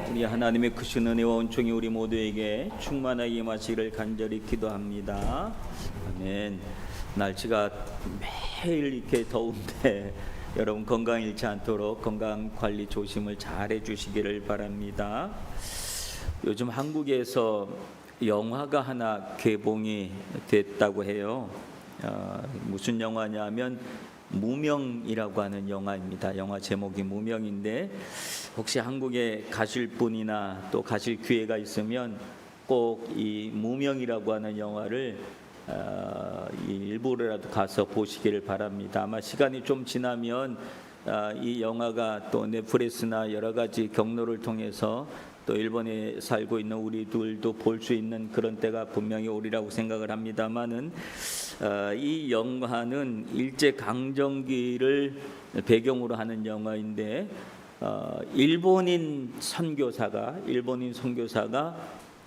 우리 하나님의 크신 은혜와 온총이 우리 모두에게 충만하게 임하시기를 간절히 기도합니다. 아멘. 날씨가 매일 이렇게 더운데 여러분 건강 잃지 않도록 건강 관리 조심을 잘 해주시기를 바랍니다. 요즘 한국에서 영화가 하나 개봉이 됐다고 해요. 무슨 영화냐면 무명이라고 하는 영화입니다. 영화 제목이 무명인데 혹시 한국에 가실 분이나 또 가실 기회가 있으면 꼭 이 무명이라고 하는 영화를 일부러라도 가서 보시기를 바랍니다. 아마 시간이 좀 지나면 이 영화가 또 넷플릭스나 여러 가지 경로를 통해서 또 일본에 살고 있는 우리들도 볼 수 있는 그런 때가 분명히 오리라고 생각을 합니다만은 이 영화는 일제 강점기를 배경으로 하는 영화인데 일본인 선교사가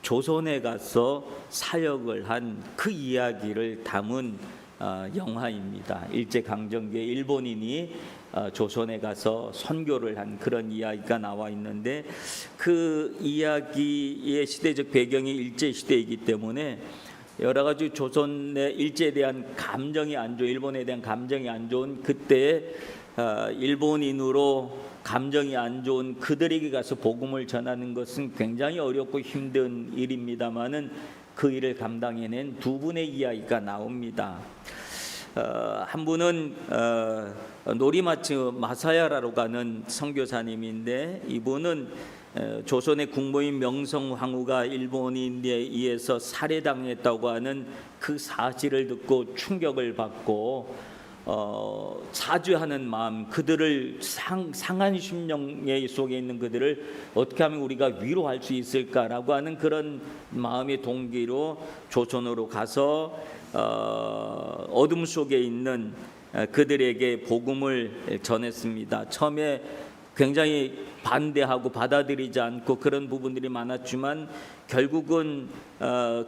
조선에 가서 사역을 한 그 이야기를 담은 영화입니다. 일제 강점기에 일본인이 조선에 가서 선교를 한 그런 이야기가 나와 있는데 그 이야기의 시대적 배경이 일제 시대이기 때문에 여러 가지 조선의 일제에 대한 감정이 안 좋은, 일본에 대한 감정이 안 좋은 그때 일본인으로 감정이 안 좋은 그들에게 가서 복음을 전하는 것은 굉장히 어렵고 힘든 일입니다만은 그 일을 감당해낸 두 분의 이야기가 나옵니다. 한 분은 노리마츠 마사야라고 하는 선교사님인데 이분은 조선의 국모인 명성황후가 일본인에 의해서 살해당했다고 하는 그 사실을 듣고 충격을 받고 사죄하는 마음, 그들을 상한 심령 속에 있는 그들을 어떻게 하면 우리가 위로할 수 있을까라고 하는 그런 마음의 동기로 조선으로 가서 어둠 속에 있는 그들에게 복음을 전했습니다. 처음에 굉장히 반대하고 받아들이지 않고 그런 부분들이 많았지만 결국은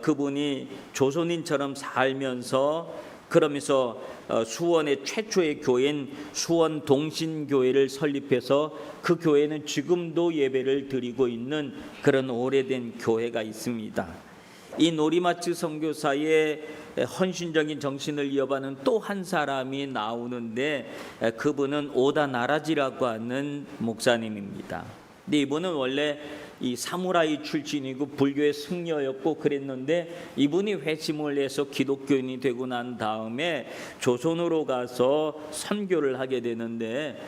그분이 조선인처럼 살면서 그러면서 수원의 최초의 교회인 수원 동신교회를 설립해서 그 교회는 지금도 예배를 드리고 있는 그런 오래된 교회가 있습니다. 이 노리마츠 선교사의 헌신적인 정신을 이어받는 또 한 사람이 나오는데 그분은 오다 나라지라고 하는 목사님입니다. 근데 이분은 원래 이 사무라이 출신이고 불교의 승려였고 그랬는데 이분이 회심을 해서 기독교인이 되고 난 다음에 조선으로 가서 선교를 하게 되는데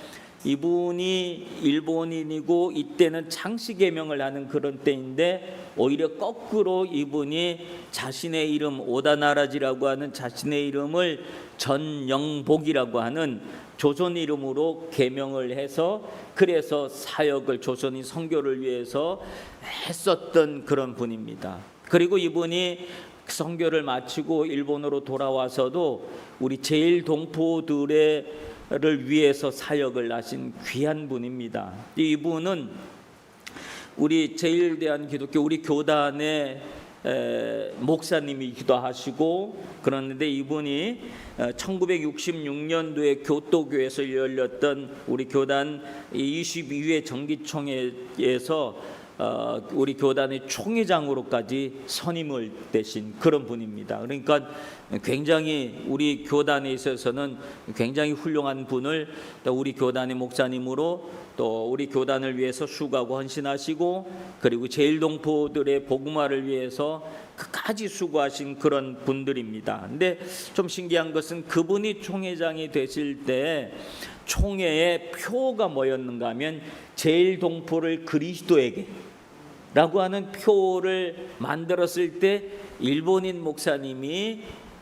이분이 일본인이고 이때는 창씨개명을 하는 그런 때인데 오히려 거꾸로 이분이 자신의 이름 오다나라지라고 하는 자신의 이름을 전영복이라고 하는 조선 이름으로 개명을 해서 그래서 사역을 조선인 선교를 위해서 했었던 그런 분입니다. 그리고 이분이 선교를 마치고 일본으로 돌아와서도 우리 제일동포들을 위해서 사역을 하신 귀한 분입니다. 이분은 우리 제일대한기독교 우리 교단의 목사님이기도 하시고 그러는데 이분이 1966년도에 교토교에서 열렸던 우리 교단 22회 정기총회에서 우리 교단의 총회장으로까지 선임을 되신 그런 분입니다. 그러니까 굉장히 우리 교단에 있어서는 굉장히 훌륭한 분을 우리 교단의 목사님으로 또 우리 교단을 위해서 수고하고 헌신하시고 그리고 제일동포들의 복음화를 위해서 끝까지 수고하신 그런 분들입니다. 근데 좀 신기한 것은 그분이 총회장이 되실 때 총회의 표가 뭐였는가 하면 제일동포를 그리스도에게 라고 하는 표를 만들었을 때 일본인 목사님이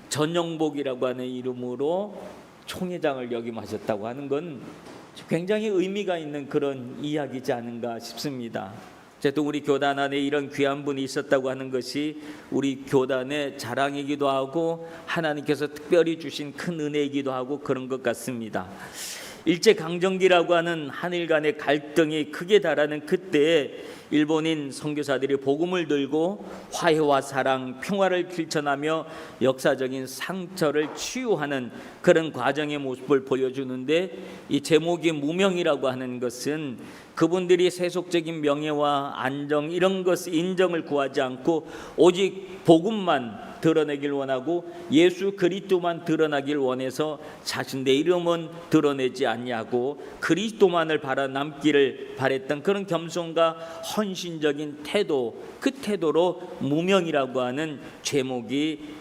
전영복이라고 하는 이름으로 총회장을 역임하셨다고 하는 건 굉장히 의미가 있는 그런 이야기지 않은가 싶습니다. 어쨌든 우리 교단 안에 이런 귀한 분이 있었다고 하는 것이 우리 교단의 자랑이기도 하고 하나님께서 특별히 주신 큰 은혜이기도 하고 그런 것 같습니다. 일제강점기라고 하는 한일 간의 갈등이 극에 달하는 그때에 일본인 선교사들이 복음을 들고 화해와 사랑, 평화를 실천하며 역사적인 상처를 치유하는 그런 과정의 모습을 보여주는데, 이 제목이 무명이라고 하는 것은 그분들이 세속적인 명예와 안정 이런 것 인정을 구하지 않고 오직 복음만 드러내길 원하고 예수 그리스도만 드러나길 원해서 자신의 이름은 드러내지 않냐고 그리스도만을 바라남기를 바랬던 그런 겸손과 헌신적인 태도, 그 태도로 무명이라고 하는 제목이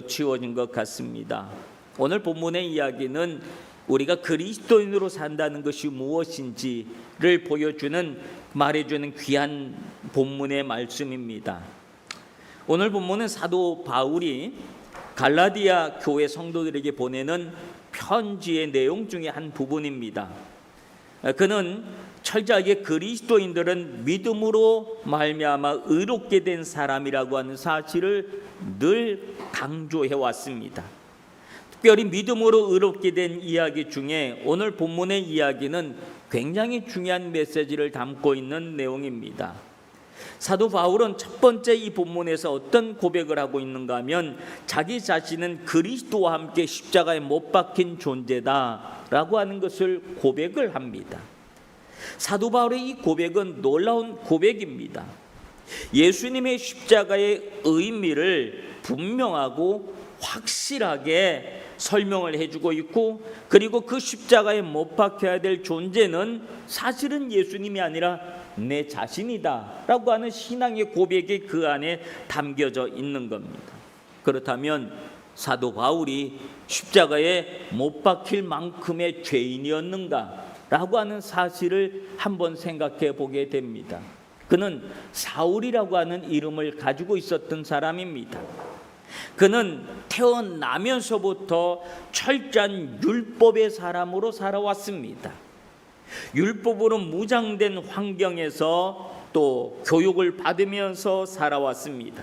지어진 것 같습니다. 오늘 본문의 이야기는 우리가 그리스도인으로 산다는 것이 무엇인지를 말해주는 귀한 본문의 말씀입니다. 오늘 본문은 사도 바울이 갈라디아 교회 성도들에게 보내는 편지의 내용 중에 한 부분입니다. 그는 철저하게 그리스도인들은 믿음으로 말미암아 의롭게 된 사람이라고 하는 사실을 늘 강조해 왔습니다. 특별히 믿음으로 의롭게 된 이야기 중에 오늘 본문의 이야기는 굉장히 중요한 메시지를 담고 있는 내용입니다. 사도 바울은 첫 번째 이 본문에서 어떤 고백을 하고 있는가 하면 자기 자신은 그리스도와 함께 십자가에 못 박힌 존재다라고 하는 것을 고백을 합니다. 사도 바울의 이 고백은 놀라운 고백입니다. 예수님의 십자가의 의미를 분명하고 확실하게 설명을 해주고 있고, 그리고 그 십자가에 못 박혀야 될 존재는 사실은 예수님이 아니라 내 자신이다 라고 하는 신앙의 고백이 그 안에 담겨져 있는 겁니다. 그렇다면 사도 바울이 십자가에 못 박힐 만큼의 죄인이었는가 라고 하는 사실을 한번 생각해 보게 됩니다. 그는 사울이라고 하는 이름을 가지고 있었던 사람입니다. 그는 태어나면서부터 철저한 율법의 사람으로 살아왔습니다. 율법으로 무장된 환경에서 또 교육을 받으면서 살아왔습니다.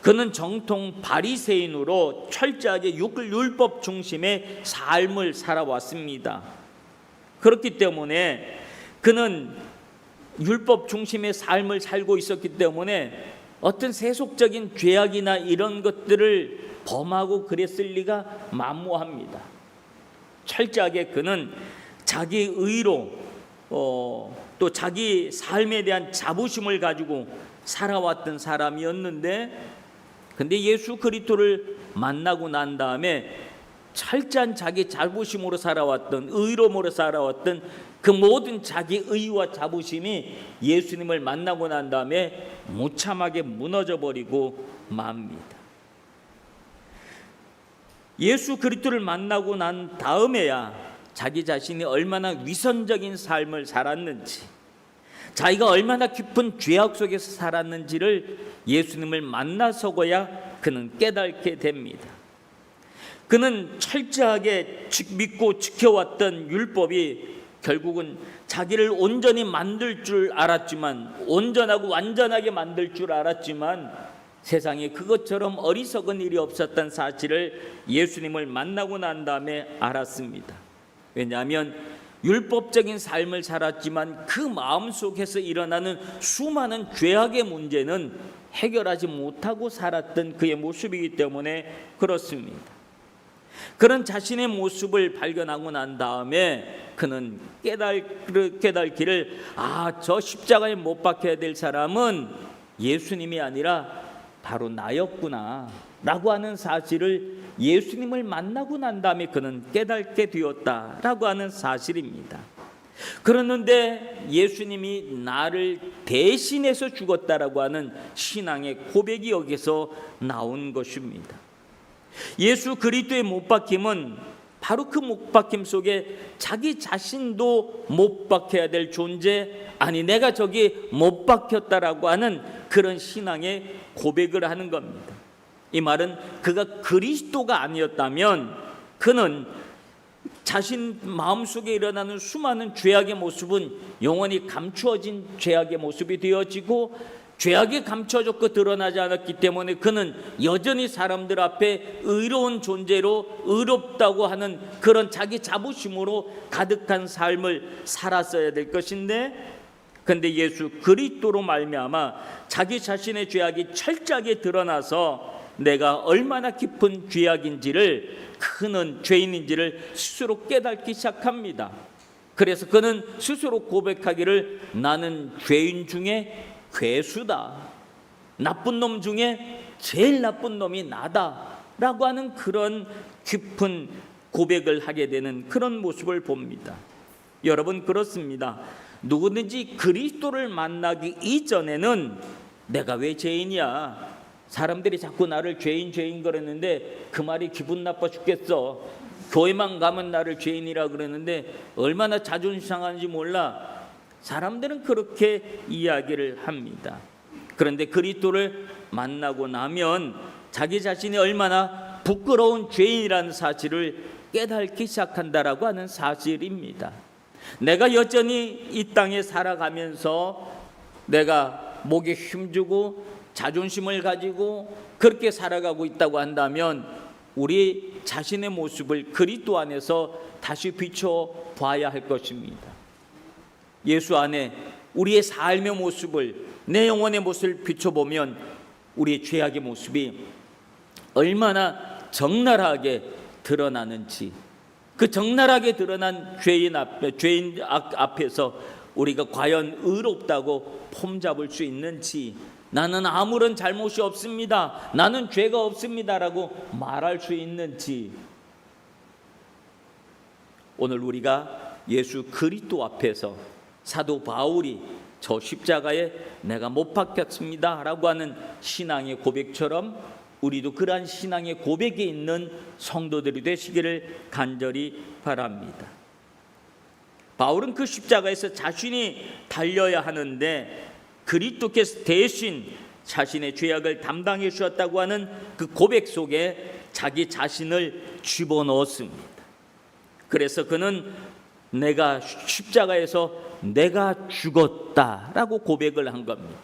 그는 정통 바리새인으로 철저하게 율법 중심의 삶을 살아왔습니다. 그렇기 때문에 그는 율법 중심의 삶을 살고 있었기 때문에 어떤 세속적인 죄악이나 이런 것들을 범하고 그랬을 리가 만무합니다. 철저하게 그는 자기 의로 또 자기 삶에 대한 자부심을 가지고 살아왔던 사람이었는데, 근데 예수 그리스도를 만나고 난 다음에 철저한 자기 자부심으로 살아왔던, 의로움으로 살아왔던 그 모든 자기 의와 자부심이 예수님을 만나고 난 다음에 무참하게 무너져버리고 맙니다. 예수 그리스도를 만나고 난 다음에야 자기 자신이 얼마나 위선적인 삶을 살았는지, 자기가 얼마나 깊은 죄악 속에서 살았는지를 예수님을 만나서고야 그는 깨닫게 됩니다. 그는 철저하게 믿고 지켜왔던 율법이 결국은 자기를 온전히 만들 줄 알았지만, 온전하고 완전하게 만들 줄 알았지만 세상에 그것처럼 어리석은 일이 없었던 사실을 예수님을 만나고 난 다음에 알았습니다. 왜냐하면 율법적인 삶을 살았지만 그 마음속에서 일어나는 수많은 죄악의 문제는 해결하지 못하고 살았던 그의 모습이기 때문에 그렇습니다. 그런 자신의 모습을 발견하고 난 다음에 그는 깨달기를, 저 십자가에 못 박혀야 될 사람은 예수님이 아니라 바로 나였구나 라고 하는 사실을 예수님을 만나고 난 다음에 그는 깨닫게 되었다라고 하는 사실입니다. 그랬는데 예수님이 나를 대신해서 죽었다라고 하는 신앙의 고백이 여기서 나온 것입니다. 예수 그리스도의 못 박힘은 바로 그 못 박힘 속에 자기 자신도 못 박혀야 될 존재, 아니 내가 저기 못 박혔다라고 하는 그런 신앙의 고백을 하는 겁니다. 이 말은 그가 그리스도가 아니었다면 그는 자신 마음속에 일어나는 수많은 죄악의 모습은 영원히 감추어진 죄악의 모습이 되어지고, 죄악이 감춰졌고 드러나지 않았기 때문에 그는 여전히 사람들 앞에 의로운 존재로 의롭다고 하는 그런 자기 자부심으로 가득한 삶을 살았어야 될 것인데, 근데 예수 그리스도로 말미암아 자기 자신의 죄악이 철저하게 드러나서 내가 얼마나 깊은 죄악인지를, 그는 죄인인지를 스스로 깨닫기 시작합니다. 그래서 그는 스스로 고백하기를 나는 죄인 중에 괴수다, 나쁜 놈 중에 제일 나쁜 놈이 나다 라고 하는 그런 깊은 고백을 하게 되는 그런 모습을 봅니다. 여러분, 그렇습니다. 누구든지 그리스도를 만나기 이전에는 내가 왜 죄인이야, 사람들이 자꾸 나를 죄인 그랬는데 그 말이 기분 나빠 죽겠어, 교회만 가면 나를 죄인이라 그러는데 얼마나 자존심 상하는지 몰라, 사람들은 그렇게 이야기를 합니다. 그런데 그리스도를 만나고 나면 자기 자신이 얼마나 부끄러운 죄인이라는 사실을 깨닫기 시작한다라고 하는 사실입니다. 내가 여전히 이 땅에 살아가면서 내가 목에 힘주고 자존심을 가지고 그렇게 살아가고 있다고 한다면 우리 자신의 모습을 그리스도 안에서 다시 비춰봐야 할 것입니다. 예수 안에 우리의 삶의 모습을, 내 영혼의 모습을 비춰보면 우리의 죄악의 모습이 얼마나 적나라하게 드러나는지, 그 적나라하게 드러난 죄인 앞에서 우리가 과연 의롭다고 폼잡을 수 있는지, 나는 아무런 잘못이 없습니다, 나는 죄가 없습니다라고 말할 수 있는지, 오늘 우리가 예수 그리스도 앞에서 사도 바울이 저 십자가에 내가 못 박혔습니다 라고 하는 신앙의 고백처럼 우리도 그러한 신앙의 고백이 있는 성도들이 되시기를 간절히 바랍니다. 바울은 그 십자가에서 자신이 달려야 하는데 그리스도께서 대신 자신의 죄악을 담당해 주셨다고 하는 그 고백 속에 자기 자신을 집어넣었습니다. 그래서 그는 내가 십자가에서 내가 죽었다라고 고백을 한 겁니다.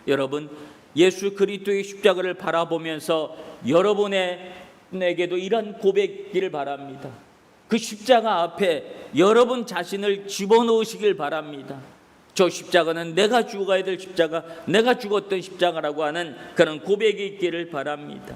여러분, 예수 그리스도의 십자가를 바라보면서 여러분에게도 이런 고백기를 바랍니다. 그 십자가 앞에 여러분 자신을 집어넣으시길 바랍니다. 저 십자가는 내가 죽어야 될 십자가, 내가 죽었던 십자가라고 하는 그런 고백이 있기를 바랍니다.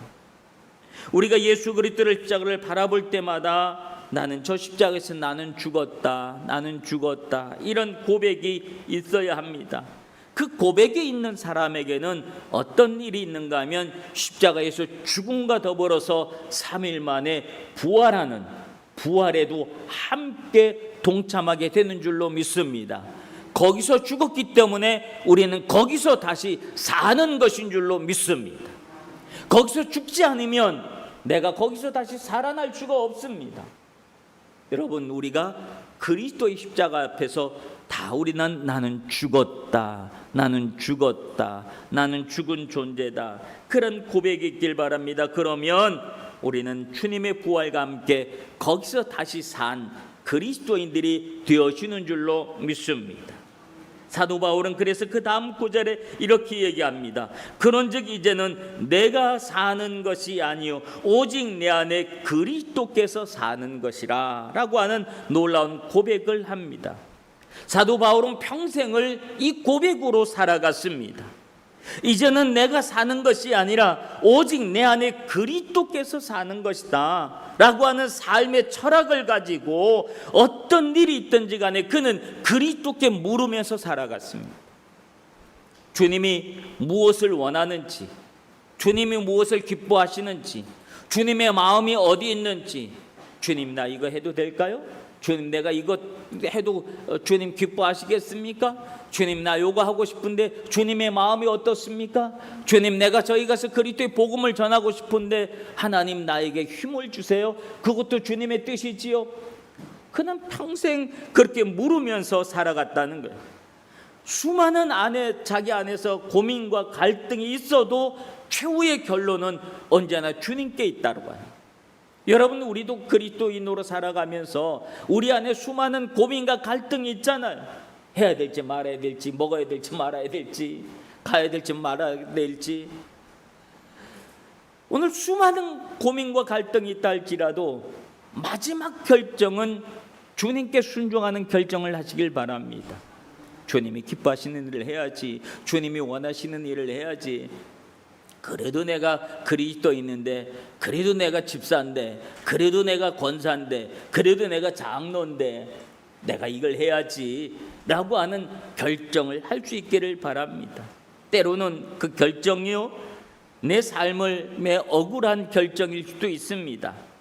우리가 예수 그리스도의 십자가를 바라볼 때마다 나는 저 십자가에서 나는 죽었다, 나는 죽었다, 이런 고백이 있어야 합니다. 그 고백이 있는 사람에게는 어떤 일이 있는가 하면 십자가에서 죽음과 더불어서 3일 만에 부활하는, 부활에도 함께 동참하게 되는 줄로 믿습니다. 거기서 죽었기 때문에 우리는 거기서 다시 사는 것인 줄로 믿습니다. 거기서 죽지 않으면 내가 거기서 다시 살아날 수가 없습니다. 여러분, 우리가 그리스도의 십자가 앞에서 다 우리는 나는 죽었다, 나는 죽었다, 나는 죽은 존재다, 그런 고백이 있길 바랍니다. 그러면 우리는 주님의 부활과 함께 거기서 다시 산 그리스도인들이 되어지는 줄로 믿습니다. 사도 바울은 그래서 그 다음 구절에 이렇게 얘기합니다. 그런즉 이제는 내가 사는 것이 아니요 오직 내 안에 그리스도께서 사는 것이라 라고 하는 놀라운 고백을 합니다. 사도 바울은 평생을 이 고백으로 살아갔습니다. 이제는 내가 사는 것이 아니라 오직 내 안에 그리스도께서 사는 것이다 라고 하는 삶의 철학을 가지고 어떤 일이 있든지 간에 그는 그리스도께 물으면서 살아갔습니다. 주님이 무엇을 원하는지, 주님이 무엇을 기뻐하시는지, 주님의 마음이 어디 있는지, 주님 나 이거 해도 될까요? 주님 내가 이거 해도 주님 기뻐하시겠습니까? 주님 나 요거 하고 싶은데 주님의 마음이 어떻습니까? 주님 내가 저희 가서 그리스도의 복음을 전하고 싶은데 하나님 나에게 힘을 주세요. 그것도 주님의 뜻이지요. 그는 평생 그렇게 물으면서 살아갔다는 거예요. 수많은 자기 안에서 고민과 갈등이 있어도 최후의 결론은 언제나 주님께 있다고 봐요. 여러분, 우리도 그리스도인으로 살아가면서 우리 안에 수많은 고민과 갈등이 있잖아요. 해야 될지 말아야 될지, 먹어야 될지 말아야 될지, 가야 될지 말아야 될지. 오늘 수많은 고민과 갈등이 있다 할지라도 마지막 결정은 주님께 순종하는 결정을 하시길 바랍니다. 주님이 기뻐하시는 일을 해야지, 주님이 원하시는 일을 해야지. 그래도 내가 그리스도인인데, 그래도 내가 집사인데, 그래도 내가 권사인데, 그래도 내가 장로인데 내가 이걸 해야지 라고 하는 결정을 할 수 있기를 바랍니다. 때로는 그 결정이요, 내 삶의 억울한 결정일 수도 있습니다.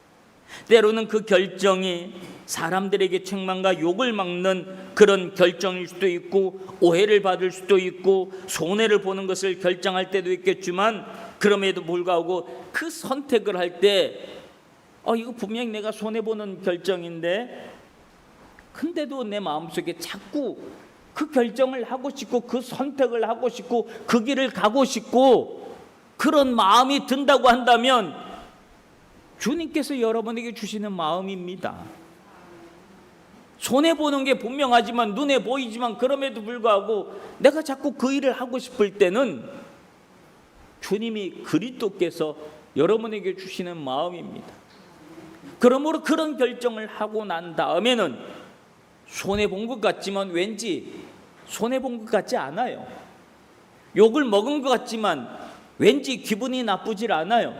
때로는 그 결정이 사람들에게 책망과 욕을 막는 그런 결정일 수도 있고, 오해를 받을 수도 있고, 손해를 보는 것을 결정할 때도 있겠지만, 그럼에도 불구하고 그 선택을 할 때 이거 분명히 내가 손해보는 결정인데, 근데도 내 마음속에 자꾸 그 결정을 하고 싶고, 그 선택을 하고 싶고, 그 길을 가고 싶고, 그런 마음이 든다고 한다면 주님께서 여러분에게 주시는 마음입니다. 손해보는 게 분명하지만, 눈에 보이지만, 그럼에도 불구하고 내가 자꾸 그 일을 하고 싶을 때는 주님이 그리스도께서 여러분에게 주시는 마음입니다. 그러므로 그런 결정을 하고 난 다음에는 손해본 것 같지만 왠지 손해본 것 같지 않아요. 욕을 먹은 것 같지만 왠지 기분이 나쁘질 않아요.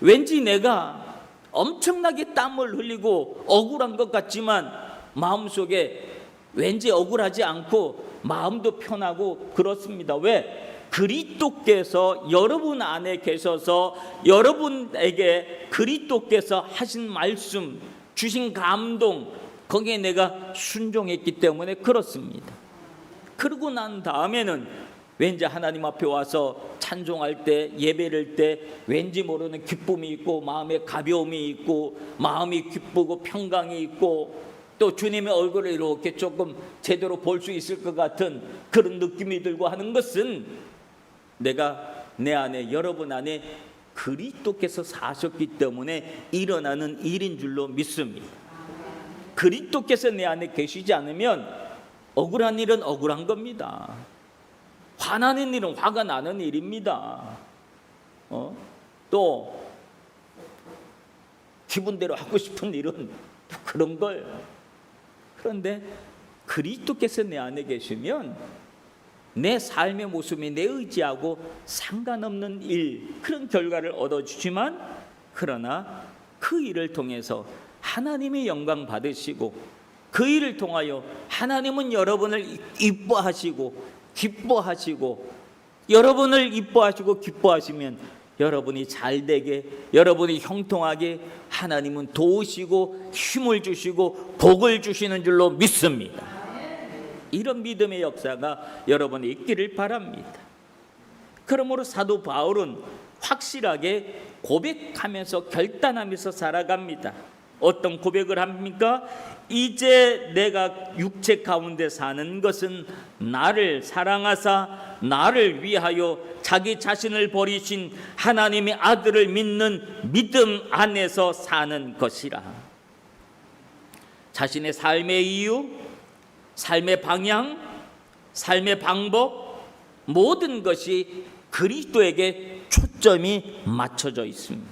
왠지 내가 엄청나게 땀을 흘리고 억울한 것 같지만 마음속에 왠지 억울하지 않고 마음도 편하고 그렇습니다. 왜? 그리스도께서 여러분 안에 계셔서 여러분에게 그리스도께서 하신 말씀, 주신 감동, 거기에 내가 순종했기 때문에 그렇습니다. 그러고 난 다음에는 왠지 하나님 앞에 와서 찬송할 때, 예배를 때 왠지 모르는 기쁨이 있고, 마음에 가벼움이 있고, 마음이 기쁘고 평강이 있고, 또 주님의 얼굴을 이렇게 조금 제대로 볼 수 있을 것 같은 그런 느낌이 들고 하는 것은 내가 내 안에, 여러분 안에 그리스도께서 사셨기 때문에 일어나는 일인 줄로 믿습니다. 그리스도께서 내 안에 계시지 않으면 억울한 일은 억울한 겁니다. 화나는 일은 화가 나는 일입니다. 또 기분대로 하고 싶은 일은 또 그런 거예요. 그런데 그리스도께서 내 안에 계시면 내 삶의 모습이 내 의지하고 상관없는 일, 그런 결과를 얻어주지만, 그러나 그 일을 통해서 하나님의 영광 받으시고, 그 일을 통하여 하나님은 여러분을 이뻐하시고 기뻐하시고, 여러분을 이뻐하시고 기뻐하시면 여러분이 잘되게, 여러분이 형통하게 하나님은 도우시고 힘을 주시고 복을 주시는 줄로 믿습니다. 이런 믿음의 역사가 여러분이 있기를 바랍니다. 그러므로 사도 바울은 확실하게 고백하면서 결단하면서 살아갑니다. 어떤 고백을 합니까? 이제 내가 육체 가운데 사는 것은 나를 사랑하사 나를 위하여 자기 자신을 버리신 하나님의 아들을 믿는 믿음 안에서 사는 것이라. 자신의 삶의 이유, 삶의 방향, 삶의 방법, 모든 것이 그리스도에게 초점이 맞춰져 있습니다.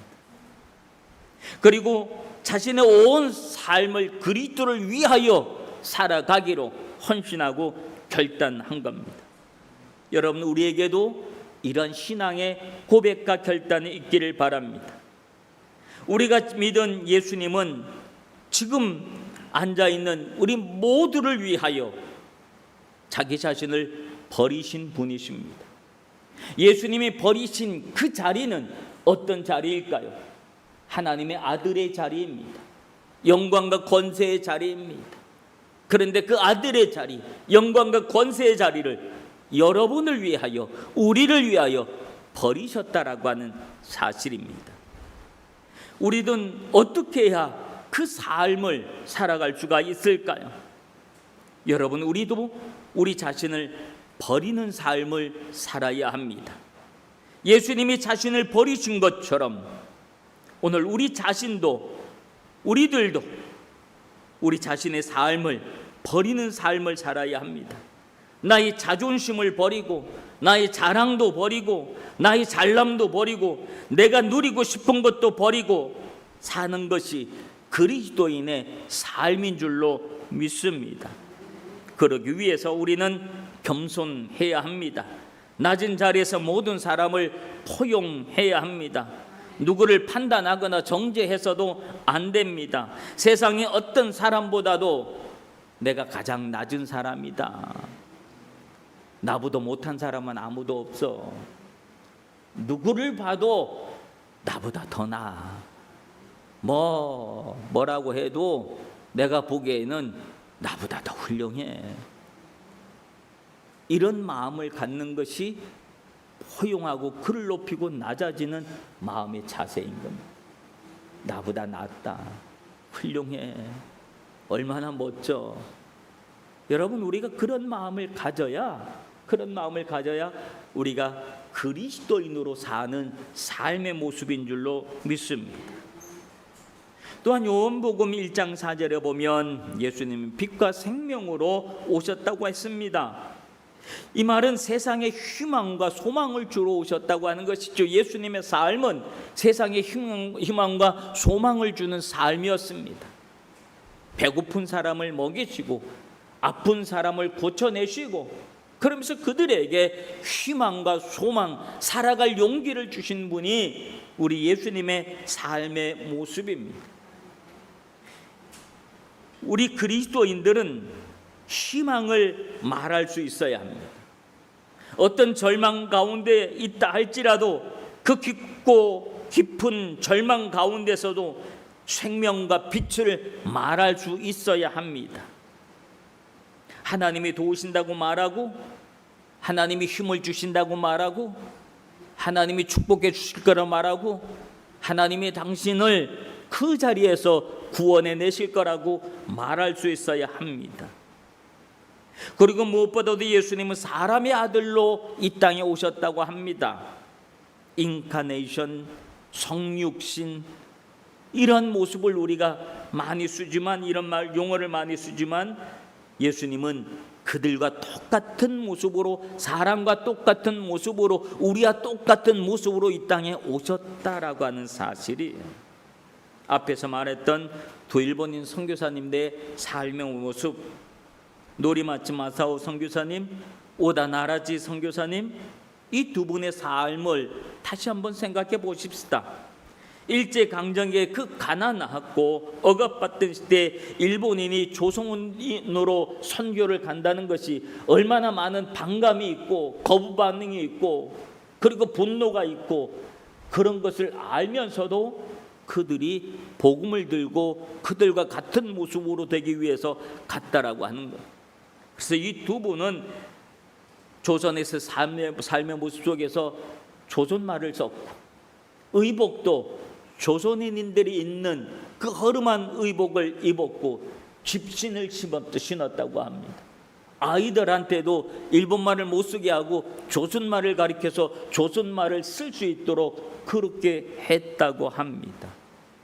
그리고 자신의 온 삶을 그리스도를 위하여 살아가기로 헌신하고 결단한 겁니다. 여러분, 우리에게도 이런 신앙의 고백과 결단이 있기를 바랍니다. 우리가 믿은 예수님은 지금 앉아있는 우리 모두를 위하여 자기 자신을 버리신 분이십니다. 예수님이 버리신 그 자리는 어떤 자리일까요? 하나님의 아들의 자리입니다. 영광과 권세의 자리입니다. 그런데 그 아들의 자리, 영광과 권세의 자리를 여러분을 위하여, 우리를 위하여 버리셨다라고 하는 사실입니다. 우리는 어떻게 해야 그 삶을 살아갈 수가 있을까요? 여러분, 우리도 우리 자신을 버리는 삶을 살아야 합니다. 예수님이 자신을 버리신 것처럼 오늘 우리 자신도, 우리들도 우리 자신의 삶을 버리는 삶을 살아야 합니다. 나의 자존심을 버리고 나의 자랑도 버리고 나의 잘남도 버리고 내가 누리고 싶은 것도 버리고 사는 것이 그리스도인의 삶인 줄로 믿습니다. 그러기 위해서 우리는 겸손해야 합니다. 낮은 자리에서 모든 사람을 포용해야 합니다. 누구를 판단하거나 정죄해서도 안 됩니다. 세상의 어떤 사람보다도 내가 가장 낮은 사람이다. 나보다 못한 사람은 아무도 없어. 누구를 봐도 나보다 더 나아. 뭐라고 해도 내가 보기에는 나보다 더 훌륭해. 이런 마음을 갖는 것이 포용하고 그를 높이고 낮아지는 마음의 자세인 겁니다. 나보다 낫다, 훌륭해, 얼마나 멋져. 여러분, 우리가 그런 마음을 가져야 우리가 그리스도인으로 사는 삶의 모습인 줄로 믿습니다. 또한 요한복음 1장 4절에 보면 예수님은 빛과 생명으로 오셨다고 했습니다. 이 말은 세상의 희망과 소망을 주러 오셨다고 하는 것이죠. 예수님의 삶은 세상의 희망과 소망을 주는 삶이었습니다. 배고픈 사람을 먹이시고 아픈 사람을 고쳐내시고 그러면서 그들에게 희망과 소망, 살아갈 용기를 주신 분이 우리 예수님의 삶의 모습입니다. 우리 그리스도인들은 희망을 말할 수 있어야 합니다. 어떤 절망 가운데 있다 할지라도 그 깊고 깊은 절망 가운데서도 생명과 빛을 말할 수 있어야 합니다. 하나님이 도우신다고 말하고 하나님이 힘을 주신다고 말하고 하나님이 축복해 주실 거라 말하고 하나님이 당신을 그 자리에서 구원해 내실 거라고 말할 수 있어야 합니다. 그리고 무엇보다도 예수님은 사람의 아들로 이 땅에 오셨다고 합니다. 인카네이션, 성육신, 이런 모습을 우리가 많이 쓰지만, 이런 용어를 많이 쓰지만 예수님은 그들과 똑같은 모습으로, 사람과 똑같은 모습으로, 우리와 똑같은 모습으로 이 땅에 오셨다라고 하는 사실이 앞에서 말했던 두 일본인 선교사님들의 삶의 모습, 노리마치 마사오 선교사님, 오다 나라지 선교사님, 이 두 분의 삶을 다시 한번 생각해 보십시다. 일제강점기에 그 가난하고 억압받던 시대 일본인이 조선인으로 선교를 간다는 것이 얼마나 많은 반감이 있고 거부 반응이 있고 그리고 분노가 있고, 그런 것을 알면서도 그들이 복음을 들고 그들과 같은 모습으로 되기 위해서 갔다라고 하는 것. 그래서 이 두 분은 조선에서 삶의 모습 속에서 조선말을 썼고 의복도 조선인들이 있는 그 허름한 의복을 입었고 집신을 신었다고 합니다. 아이들한테도 일본말을 못 쓰게 하고 조선말을 가리켜서 조선말을 쓸 수 있도록 그렇게 했다고 합니다.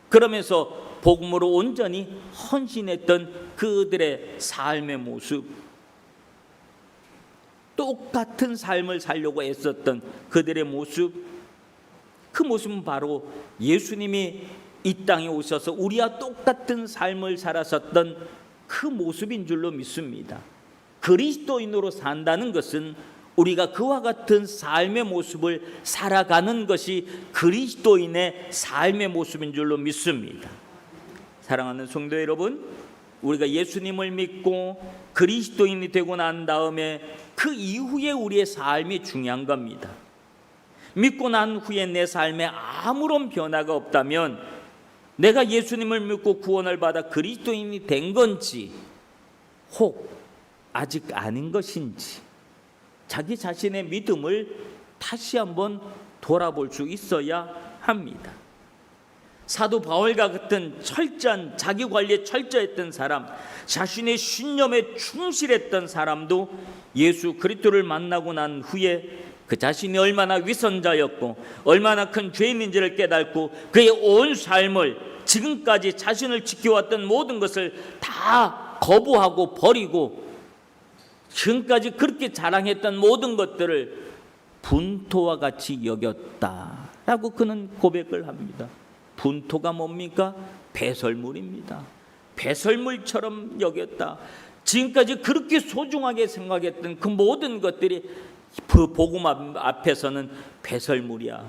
그러면서 복음으로 온전히 헌신했던 그들의 삶의 모습, 똑같은 삶을 살려고 애썼던 그들의 모습, 그 모습은 바로 예수님이 이 땅에 오셔서 우리와 똑같은 삶을 살았었던 그 모습인 줄로 믿습니다. 그리스도인으로 산다는 것은 우리가 그와 같은 삶의 모습을 살아가는 것이 그리스도인의 삶의 모습인 줄로 믿습니다. 사랑하는 성도 여러분, 우리가 예수님을 믿고 그리스도인이 되고 난 다음에 그 이후에 우리의 삶이 중요한 겁니다. 믿고 난 후에 내 삶에 아무런 변화가 없다면 내가 예수님을 믿고 구원을 받아 그리스도인이 된 건지 혹 아직 아닌 것인지 자기 자신의 믿음을 다시 한번 돌아볼 수 있어야 합니다. 사도 바울과 같은 철저한 자기 관리에 철저했던 사람, 자신의 신념에 충실했던 사람도 예수 그리스도를 만나고 난 후에 그 자신이 얼마나 위선자였고 얼마나 큰 죄인인지를 깨닫고 그의 온 삶을, 지금까지 자신을 지켜왔던 모든 것을 다 거부하고 버리고 지금까지 그렇게 자랑했던 모든 것들을 분토와 같이 여겼다라고 그는 고백을 합니다. 분토가 뭡니까? 배설물입니다. 배설물처럼 여겼다. 지금까지 그렇게 소중하게 생각했던 그 모든 것들이 그 복음 앞에서는 배설물이야.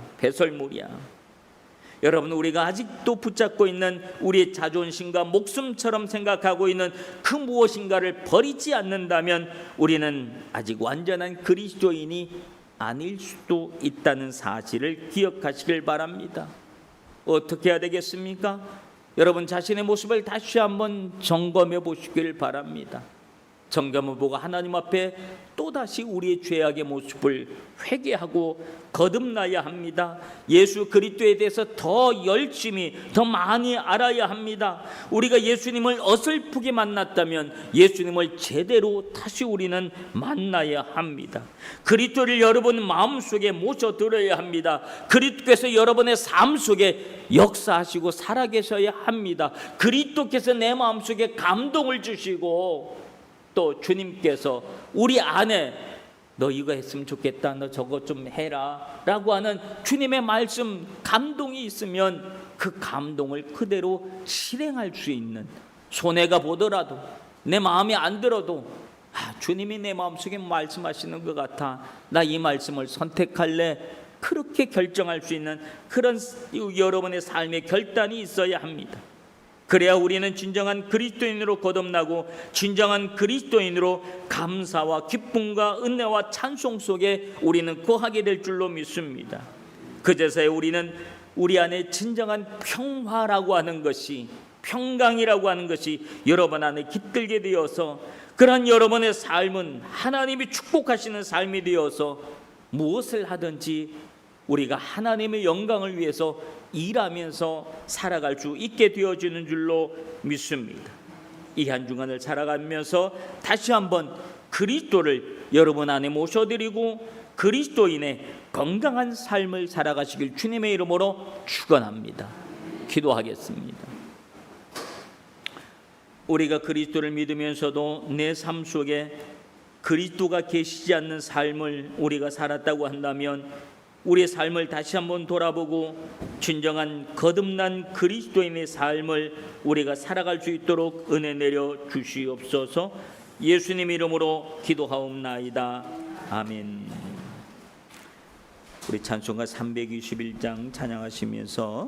여러분, 우리가 아직도 붙잡고 있는 우리의 자존심과 목숨처럼 생각하고 있는 그 무엇인가를 버리지 않는다면 우리는 아직 완전한 그리스도인이 아닐 수도 있다는 사실을 기억하시길 바랍니다. 어떻게 해야 되겠습니까? 여러분 자신의 모습을 다시 한번 점검해 보시길 바랍니다. 점검을 보고 하나님 앞에 또다시 우리의 죄악의 모습을 회개하고 거듭나야 합니다. 예수 그리스도에 대해서 더 열심히 더 많이 알아야 합니다. 우리가 예수님을 어설프게 만났다면 예수님을 제대로 다시 우리는 만나야 합니다. 그리스도를 여러분 마음속에 모셔들어야 합니다. 그리스도께서 여러분의 삶 속에 역사하시고 살아계셔야 합니다. 그리스도께서 내 마음속에 감동을 주시고 또 주님께서 우리 안에 너 이거 했으면 좋겠다, 너 저거 좀 해라 라고 하는 주님의 말씀, 감동이 있으면 그 감동을 그대로 실행할 수 있는, 손해가 보더라도 내 마음에 안 들어도 주님이 내 마음속에 말씀하시는 것 같아, 나 이 말씀을 선택할래, 그렇게 결정할 수 있는 그런 여러분의 삶의 결단이 있어야 합니다. 그래야 우리는 진정한 그리스도인으로 거듭나고 진정한 그리스도인으로 감사와 기쁨과 은혜와 찬송 속에 우리는 거하게 될 줄로 믿습니다. 그제서야 우리는 우리 안에 진정한 평화라고 하는 것이, 평강이라고 하는 것이 여러분 안에 깃들게 되어서 그런 여러분의 삶은 하나님이 축복하시는 삶이 되어서 무엇을 하든지 우리가 하나님의 영광을 위해서 일하면서 살아갈 수 있게 되어지는 줄로 믿습니다. 이 한 주간을 살아가면서 다시 한번 그리스도를 여러분 안에 모셔드리고 그리스도인의 건강한 삶을 살아가시길 주님의 이름으로 축원합니다. 기도하겠습니다. 우리가 그리스도를 믿으면서도 내 삶 속에 그리스도가 계시지 않는 삶을 우리가 살았다고 한다면 우리의 삶을 다시 한번 돌아보고 진정한 거듭난 그리스도인의 삶을 우리가 살아갈 수 있도록 은혜 내려 주시옵소서. 예수님 이름으로 기도하옵나이다. 아멘. 우리 찬송가 321장 찬양하시면서